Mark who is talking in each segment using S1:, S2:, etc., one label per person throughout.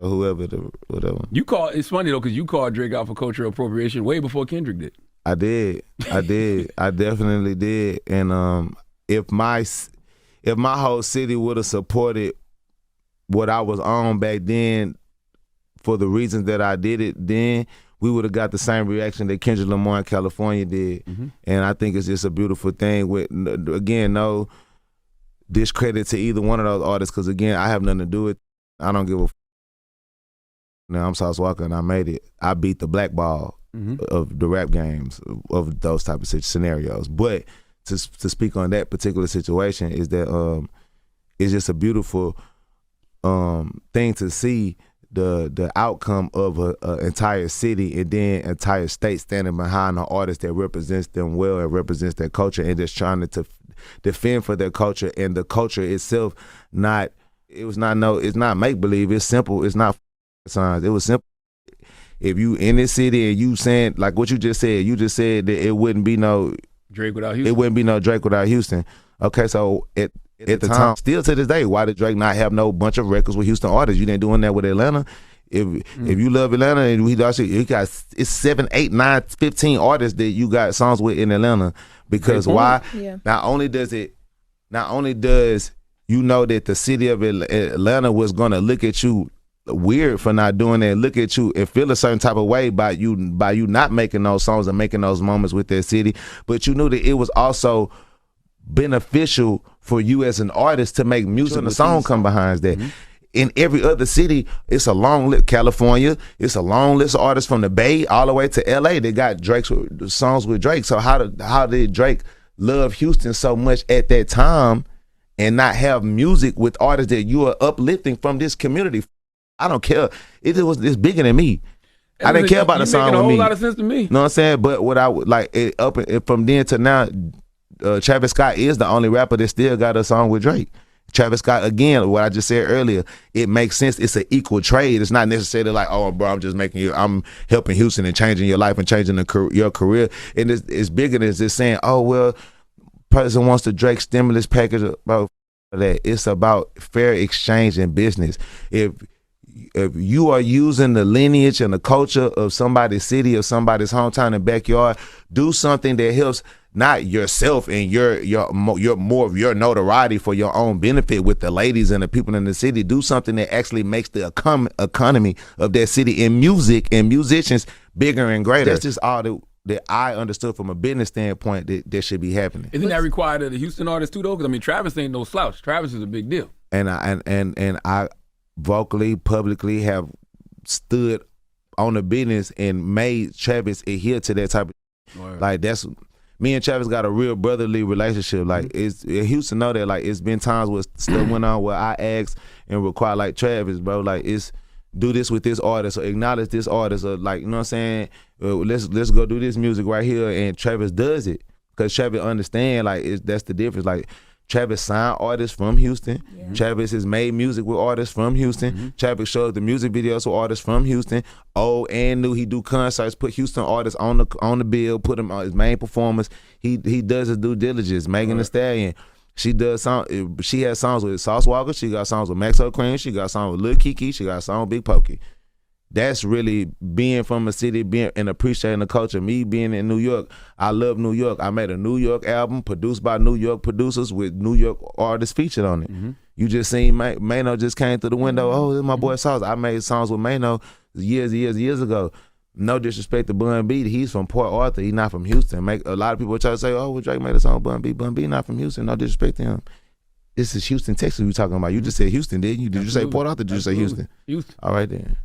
S1: or whoever, whatever.
S2: It's funny though, because you called Drake out for cultural appropriation way before Kendrick did.
S1: I did. I definitely did. And if my whole city would have supported what I was on back then for the reasons that I did it then, we would have got the same reaction that Kendrick Lamar in California did. Mm-hmm. And I think it's just a beautiful thing. With, again, no discredit to either one of those artists, because, again, I have nothing to do with it. I don't give a Now, I'm Sauce Walka, and I made it. I beat the blackball of the rap games, of those type of scenarios. But to speak on that particular situation is that it's just a beautiful thing to see the outcome of an entire city and then entire state standing behind an artist that represents them well and represents their culture and just trying to defend for their culture, and the culture itself it's not make-believe, it's simple, it's not signs. It was simple. If you in this city and you saying, like what you just said that it wouldn't be no
S2: Drake without Houston.
S1: It wouldn't be no Drake without Houston. Okay, so at the time, still to this day, why did Drake not have no bunch of records with Houston artists? You didn't doing that with Atlanta. If you love Atlanta, and he got it's 7, 8, 9, 15 artists that you got songs with in Atlanta. Because why? Yeah. Not only does you know that the city of Atlanta was gonna look at you weird for not doing that, look at you and feel a certain type of way by you not making those songs and making those moments with that city, but you knew that it was also beneficial for you as an artist to make music and a song come behind that. In every other city, it's a long list. California, it's a long list of artists from the Bay all the way to LA that got Drake's songs with Drake. So how did Drake love Houston so much at that time and not have music with artists that you are uplifting from this community? I don't care. It's bigger than me. I didn't care about the song with me.
S2: Making a whole lot of sense to me.
S1: You know what I'm saying? But what I would like from then to now, Travis Scott is the only rapper that still got a song with Drake. Travis Scott, again, what I just said earlier, it makes sense. It's an equal trade. It's not necessarily like, oh, bro, I'm helping Houston and changing your life and changing your career. And it's bigger than just saying, oh, well, person wants the Drake stimulus package. About that. It's about fair exchange in business. If you are using the lineage and the culture of somebody's city or somebody's hometown and backyard, do something that helps not yourself and your more of your notoriety for your own benefit with the ladies and the people in the city. Do something that actually makes the economy of that city and music and musicians bigger and greater. That's just all that I understood from a business standpoint that should be happening.
S2: Isn't that required of the Houston artists too, though? Because I mean, Travis ain't no slouch. Travis is a big deal.
S1: And I vocally, publicly have stood on the business and made Travis adhere to that type of word. Like that's me and Travis got a real brotherly relationship. Like Houston know that. Like it's been times where stuff went on where I asked and required, like, Travis, bro, like it's do this with this artist or acknowledge this artist or, like, you know what I'm saying, let's go do this music right here, and Travis does it because Travis understand, like, that's the difference. Like Travis signed artists from Houston. Yeah. Travis has made music with artists from Houston. Travis showed the music videos with artists from Houston. Old and new, he do concerts, put Houston artists on the bill, put them on his main performers. He does his due diligence. Megan Thee Stallion, she does she has songs with Sauce Walka. She got songs with Maxo Cream. She got songs with Lil Kiki. She got a song with Big Pokey. That's really being from a city, being and appreciating the culture. Me being in New York, I love New York. I made a New York album produced by New York producers with New York artists featured on it. You just seen Mano just came through the window. Oh, this is my boy Sauce. I made songs with Mano years ago. No disrespect to Bun B. He's from Port Arthur. He's not from Houston. A lot of people try to say, oh, well, Drake made a song with Bun B. Bun B not from Houston. No disrespect to him. This is Houston, Texas we talking about. You just said Houston, didn't you? Did you say Port Arthur? Did you say Houston?
S2: Houston.
S1: All right, then.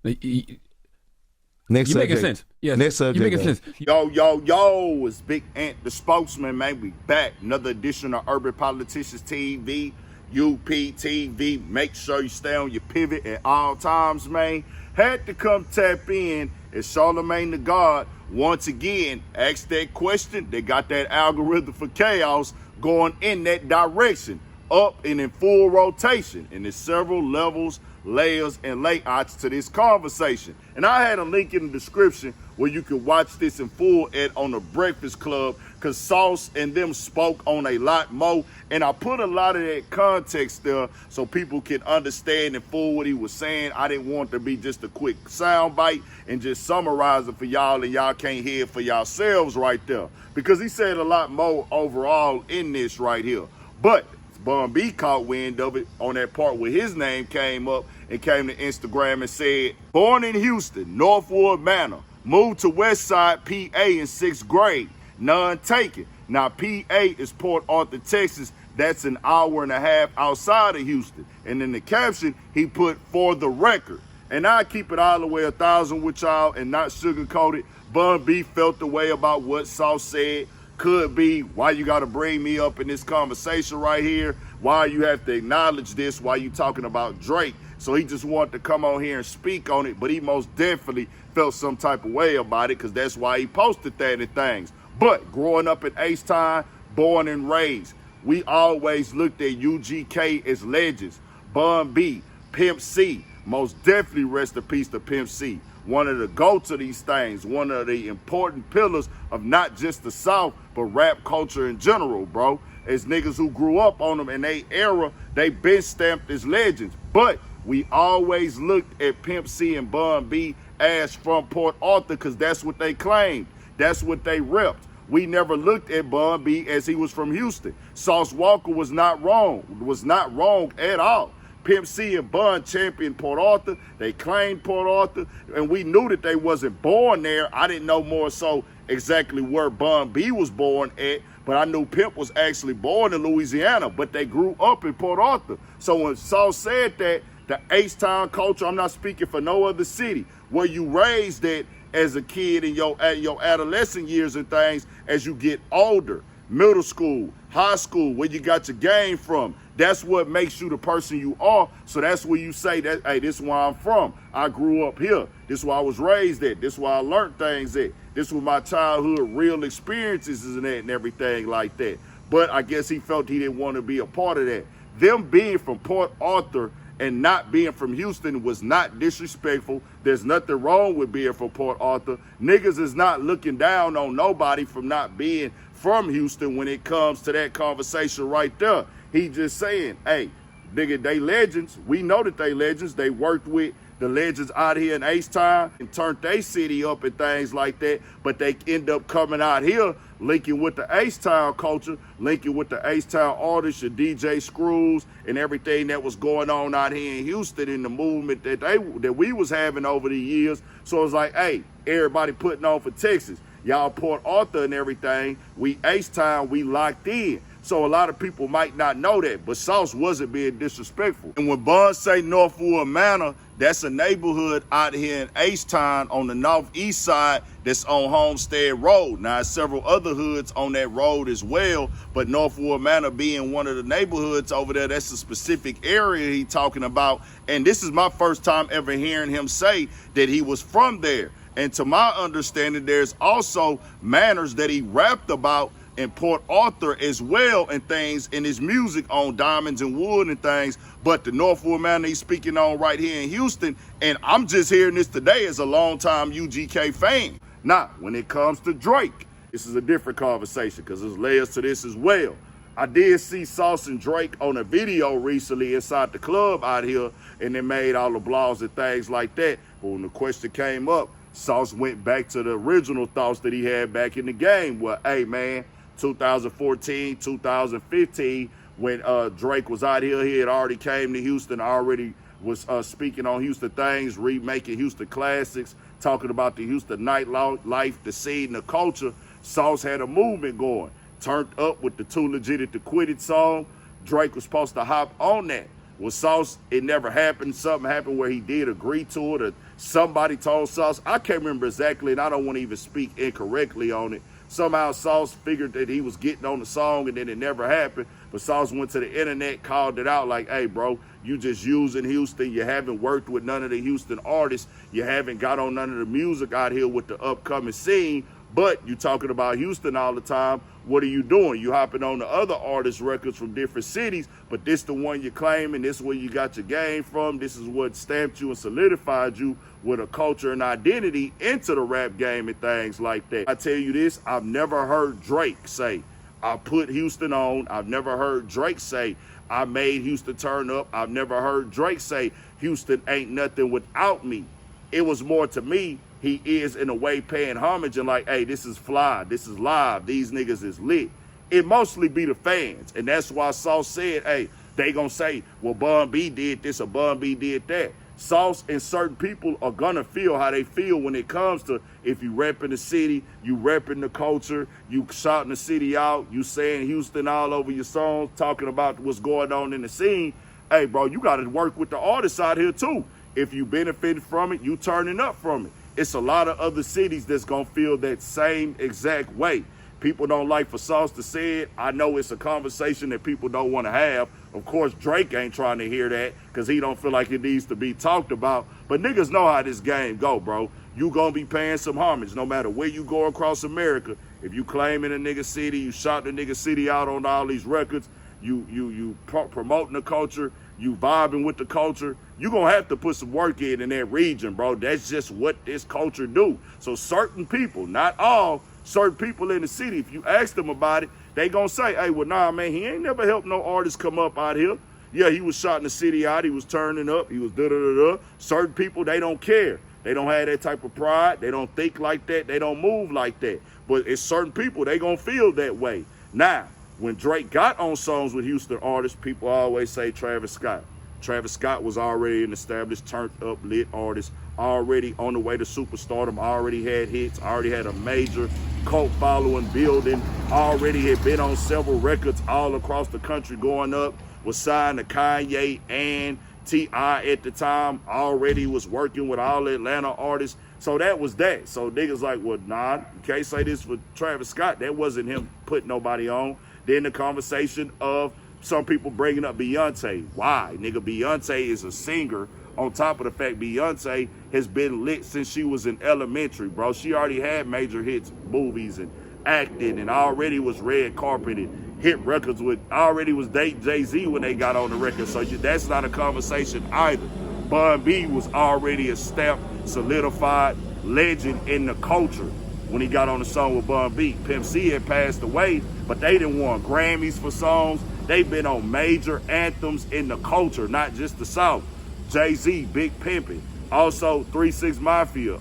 S2: Next you making sense. Yes.
S1: Next subject.
S2: You making sense.
S3: Yo, it's Big Ant, the spokesman, man. We back. Another edition of Urban Politicians TV, UPTV. Make sure you stay on your pivot at all times, man. Had to come tap in as Charlemagne the God once again asked that question. They got that algorithm for chaos going in that direction. up and in full rotation. And there's several levels, layers, and layouts to this conversation. And I had a link in the description where you can watch this in full on the Breakfast Club, because Sauce and them spoke on a lot more. And I put a lot of that context there so people can understand in full what he was saying. I didn't want to be just a quick sound bite and just summarize it for y'all, and y'all can't hear it for yourselves right there, because he said a lot more overall in this right here. But Bun B caught wind of it on that part where his name came up and came to Instagram and said, born in Houston, Northwood Manor, moved to Westside, PA in 6th grade, none taken. Now, PA is Port Arthur, Texas. That's an hour and a half outside of Houston. And in the caption, he put, for the record. And I keep it all the way 1,000 with y'all and not sugarcoat it. Bun B felt the way about what Sauce said. Could be why you got to bring me up in this conversation right here, why you have to acknowledge this while you talking about Drake. So he just wanted to come on here and speak on it, but he most definitely felt some type of way about it, because that's why he posted that and things. But growing up in H-Town, born and raised, we always looked at UGK as legends. Bun B, Pimp C, most definitely rest in peace to Pimp C. One of the go-to to these things, one of the important pillars of not just the South, but rap culture in general, bro. As niggas who grew up on them in their era, they been stamped as legends. But we always looked at Pimp C and Bun B as from Port Arthur, because that's what they claimed. That's what they repped. We never looked at Bun B as he was from Houston. Sauce Walka was not wrong at all. Pimp C and Bun championed Port Arthur. They claimed Port Arthur, and we knew that they wasn't born there. I didn't know more so exactly where Bun B was born at, but I knew Pimp was actually born in Louisiana, but they grew up in Port Arthur. So when Sauce said that, the H-Town culture, I'm not speaking for no other city, where you raised at as a kid in your adolescent years and things, as you get older, middle school, high school, where you got your game from. That's what makes you the person you are. So that's where you say that, hey, this is where I'm from. I grew up here. This is where I was raised at. This is where I learned things at. This was my childhood, real experiences and that and everything like that. But I guess he felt he didn't want to be a part of that. Them being from Port Arthur and not being from Houston was not disrespectful. There's nothing wrong with being from Port Arthur. Niggas is not looking down on nobody from not being from Houston when it comes to that conversation right there. He just saying, hey, nigga, they legends. We know that they legends. They worked with the legends out here in H-Town and turned their city up and things like that, but they end up coming out here linking with the H-Town culture, linking with the H-Town artists, your DJ Screws, and everything that was going on out here in Houston in the movement that we was having over the years. So it's like, hey, everybody putting on for Texas. Y'all Port Arthur and everything, we H-Town, we locked in. So a lot of people might not know that, but Sauce wasn't being disrespectful. And when Bun say Northwood Manor, that's a neighborhood out here in H-Town on the northeast side that's on Homestead Road. Now, there's several other hoods on that road as well, but Northwood Manor being one of the neighborhoods over there, that's a specific area he talking about. And this is my first time ever hearing him say that he was from there. And to my understanding, there's also manners that he rapped about in Port Arthur as well, and things in his music on Diamonds and Wood and things. But the Northwood Manor he's speaking on right here in Houston, and I'm just hearing this today as a longtime UGK fan. Now, when it comes to Drake, this is a different conversation because there's layers to this as well. I did see Sauce and Drake on a video recently inside the club out here, and they made all the blogs and things like that. But when the question came up, Sauce went back to the original thoughts that he had back in the game. Well, hey, man, 2014, 2015, when Drake was out here, he had already came to Houston, already was speaking on Houston things, remaking Houston classics, talking about the Houston nightlife, the scene, the culture. Sauce had a movement going, turned up with the Too Legit to Quit It song. Drake was supposed to hop on that. With Sauce, it never happened. Something happened where he did agree to it, or somebody told Sauce. I can't remember exactly, and I don't want to even speak incorrectly on it. Somehow Sauce figured that he was getting on the song, and then it never happened. But Sauce went to the internet, called it out like, hey, bro, you just using Houston. You haven't worked with none of the Houston artists. You haven't got on none of the music out here with the upcoming scene. But you talking about Houston all the time. what are you doing? You hopping on the other artists' records from different cities, but this the one you're claiming, this is where you got your game from, this is what stamped you and solidified you with a culture and identity into the rap game and things like that. I tell you this, I've never heard Drake say, I put Houston on. I've never heard Drake say, I made Houston turn up. I've never heard Drake say, Houston ain't nothing without me. It was more to me, he is in a way paying homage and like, hey, this is fly, this is live, these niggas is lit. It mostly be the fans. And that's why Sauce said, hey, they gonna say, well, Bun B did this or Bun B did that. Sauce and certain people are gonna feel how they feel when it comes to if you repping the city, you repping the culture, you shouting the city out, you saying Houston all over your songs, talking about what's going on in the scene. Hey, bro, you gotta work with the artists out here too. If you benefit from it, you turning up from it. It's a lot of other cities that's gonna feel that same exact way. People don't like for Sauce to say it. I know it's a conversation that people don't want to have. Of course, Drake ain't trying to hear that because he don't feel like it needs to be talked about. But niggas know how this game go, bro. You gonna be paying some homage no matter where you go across America. If you claiming a nigga city, you shout the nigga city out on all these records, you promoting the culture, you vibing with the culture, you gonna have to put some work in that region, bro. That's just what this culture do. So certain people, not all, certain people in the city, if you ask them about it, they gonna say, hey, well, nah, man, he ain't never helped no artist come up out here. Yeah, he was shouting the city out, he was turning up, he was da-da-da-da. Certain people, they don't care. They don't have that type of pride. They don't think like that. They don't move like that. But it's certain people, they gonna feel that way. Now, when Drake got on songs with Houston artists, people always say Travis Scott. Travis Scott was already an established, turned up, lit artist, already on the way to superstardom, already had hits, already had a major cult following building, already had been on several records all across the country going up, was signed to Kanye and T.I. at the time, already was working with all the Atlanta artists. So that was that. So niggas like, well, nah, you can't say this for Travis Scott. That wasn't him putting nobody on. Then the conversation of some people bringing up Beyonce. Why? Nigga, Beyonce is a singer. On top of the fact Beyonce has been lit since she was in elementary, bro. She already had major hits, movies, and acting, and already was red carpeted, hit records with, already was dating Jay-Z when they got on the record. So that's not a conversation either. Bun B was already a stamped, solidified legend in the culture when he got on the song with Bun B. Pimp C had passed away, but they didn't won Grammys for songs. They've been on major anthems in the culture, not just the South. Jay-Z, Big Pimpin'. Also, 3 6 Mafia,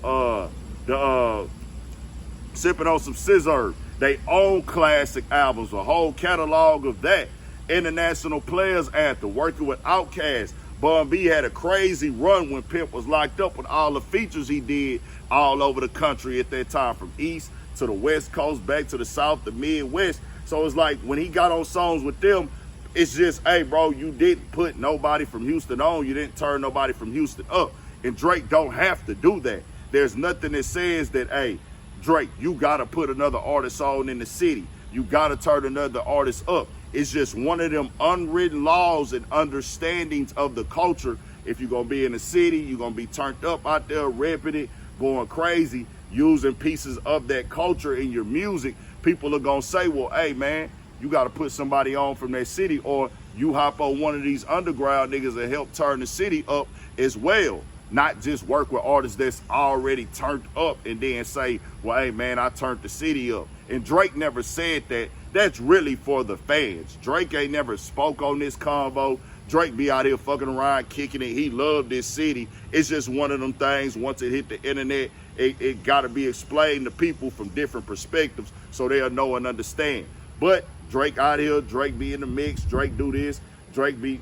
S3: Sipping on Some Scissor. They own classic albums, a whole catalog of that. International Players Anthem, working with Outkast. Bun B had a crazy run when Pimp was locked up with all the features he did all over the country at that time, from East to the West Coast, back to the South, the Midwest. So it's like when he got on songs with them, it's just, hey, bro, you didn't put nobody from Houston on. You didn't turn nobody from Houston up. And Drake don't have to do that. There's nothing that says that, hey, Drake, you got to put another artist on in the city. You got to turn another artist up. It's just one of them unwritten laws and understandings of the culture. If you're going to be in the city, you're going to be turned up out there, repping it, going crazy, using pieces of that culture in your music. People are going to say, well, hey, man, you got to put somebody on from that city, or you hop on one of these underground niggas that help turn the city up as well. Not just work with artists that's already turned up and then say, well, hey, man, I turned the city up. And Drake never said that. That's really for the fans. Drake ain't never spoke on this convo. Drake be out here fucking around, kicking it. He loved this city. It's just one of them things, once it hit the internet, it got to be explained to people from different perspectives so they'll know and understand. But Drake out here, Drake be in the mix, Drake do this, Drake be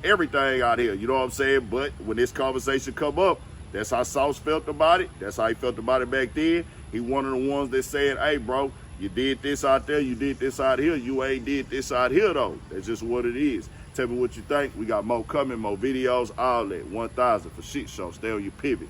S3: everything out here, you know what I'm saying? But when this conversation come up, that's how Sauce felt about it. That's how he felt about it back then. He one of the ones that said, hey, bro, you did this out there, you did this out here, you ain't did this out here, though. That's just what it is. Tell me what you think. We got more coming, more videos, all that. 1000 for Shit Show. Stay on your pivot.